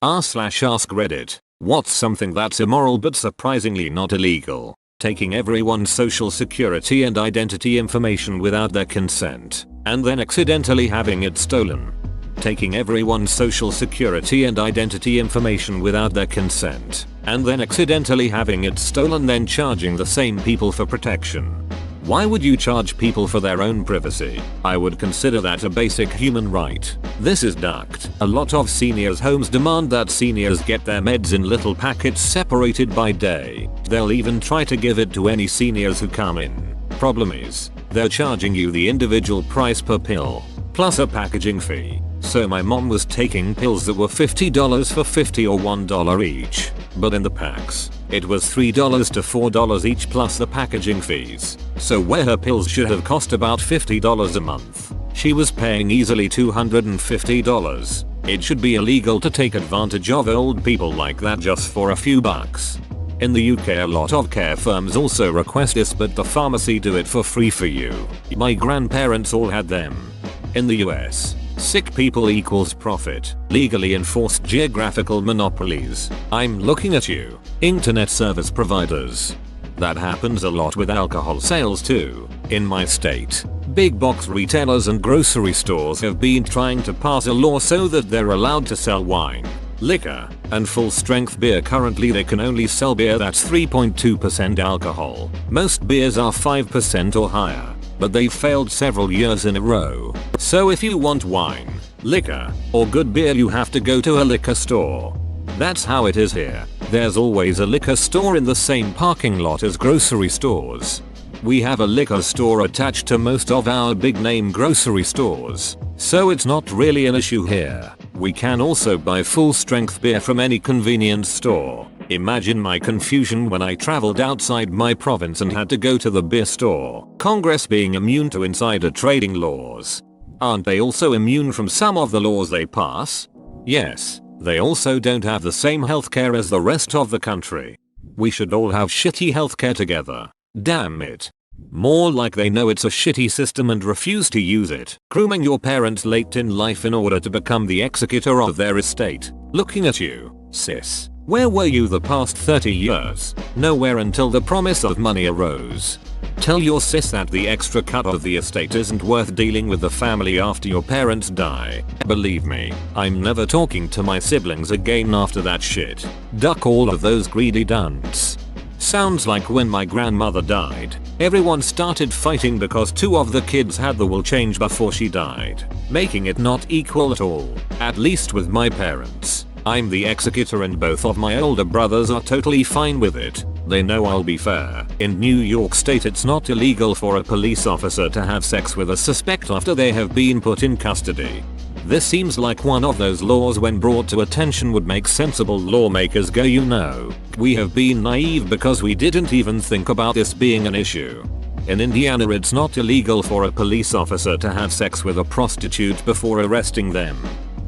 r/AskReddit. What's something that's immoral but surprisingly not illegal? Taking everyone's social security and identity information without their consent, and then accidentally having it stolen. Taking everyone's social security and identity information without their consent, and then accidentally having it stolen, then charging the same people for protection. Why would you charge people for their own privacy? I would consider that a basic human right. This is ducked. A lot of seniors' homes demand that seniors get their meds in little packets separated by day. They'll even try to give it to any seniors who come in. Problem is, they're charging you the individual price per pill, plus a packaging fee. So my mom was taking pills that were $50 for $50 or $1 each, but in the packs, it was $3 to $4 each plus the packaging fees. So where her pills should have cost about $50 a month, she was paying easily $250. It should be illegal to take advantage of old people like that just for a few bucks. In the UK, a lot of care firms also request this, but the pharmacy do it for free for you. My grandparents all had them. In the US, sick people equals profit. Legally enforced geographical monopolies. I'm looking at you. Internet service providers. That happens a lot with alcohol sales too. In my state, big box retailers and grocery stores have been trying to pass a law so that they're allowed to sell wine, liquor, and full-strength beer. Currently they can only sell beer that's 3.2% alcohol. Most beers are 5% or higher, but they've failed several years in a row. So if you want wine, liquor, or good beer, you have to go to a liquor store. That's how it is here. There's always a liquor store in the same parking lot as grocery stores. We have a liquor store attached to most of our big name grocery stores, so it's not really an issue here. We can also buy full strength beer from any convenience store. Imagine my confusion when I traveled outside my province and had to go to the beer store. Congress being immune to insider trading laws. Aren't they also immune from some of the laws they pass? Yes, they also don't have the same healthcare as the rest of the country. We should all have shitty healthcare together. Damn it. More like they know it's a shitty system and refuse to use it. Grooming your parents late in life in order to become the executor of their estate. Looking at you, sis. Where were you the past 30 years? Nowhere until the promise of money arose. Tell your sis that the extra cut of the estate isn't worth dealing with the family after your parents die. Believe me, I'm never talking to my siblings again after that shit. Duck all of those greedy dunts. Sounds like when my grandmother died, everyone started fighting because two of the kids had the will change before she died, making it not equal at all, at least with my parents. I'm the executor and both of my older brothers are totally fine with it. They know I'll be fair. In New York State, it's not illegal for a police officer to have sex with a suspect after they have been put in custody. This seems like one of those laws when brought to attention would make sensible lawmakers go, you know, we have been naive because we didn't even think about this being an issue. In Indiana, it's not illegal for a police officer to have sex with a prostitute before arresting them.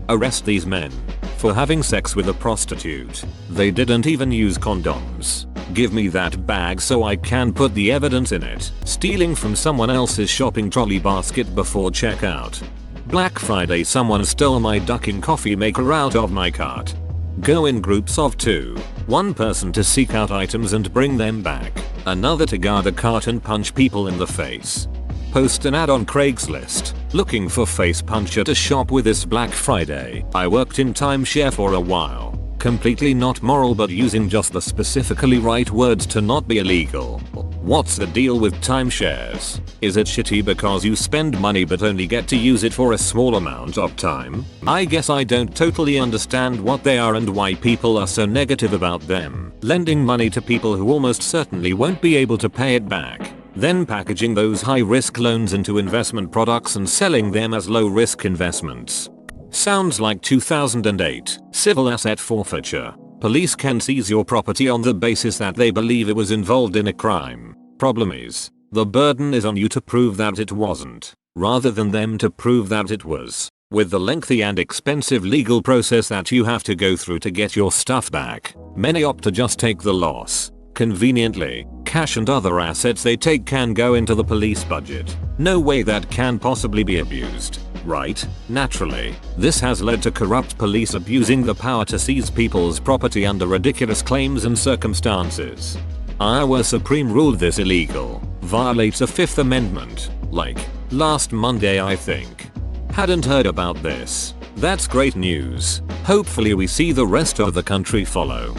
Arrest these men for having sex with a prostitute. They didn't even use condoms. Give me that bag so I can put the evidence in it. Stealing from someone else's shopping trolley basket before checkout. Black Friday, someone stole my Dunkin' coffee maker out of my cart. Go in groups of two. One person to seek out items and bring them back. Another to guard a cart and punch people in the face. Post an ad on Craigslist, looking for face puncher to shop with this Black Friday. I worked in timeshare for a while. Completely not moral, but using just the specifically right words to not be illegal. What's the deal with timeshares? Is it shitty because you spend money but only get to use it for a small amount of time? I guess I don't totally understand what they are and why people are so negative about them. Lending money to people who almost certainly won't be able to pay it back. Then packaging those high-risk loans into investment products and selling them as low-risk investments. Sounds like 2008 civil asset forfeiture. Police can seize your property on the basis that they believe it was involved in a crime. Problem is, the burden is on you to prove that it wasn't, rather than them to prove that it was. With the lengthy and expensive legal process that you have to go through to get your stuff back, many opt to just take the loss. Conveniently, cash and other assets they take can go into the police budget. No way that can possibly be abused. right? Naturally, this has led to corrupt police abusing the power to seize people's property under ridiculous claims and circumstances. Iowa Supreme ruled this illegal, violates the 5th Amendment, like, last Monday I think. Hadn't heard about this. That's great news. Hopefully we see the rest of the country follow.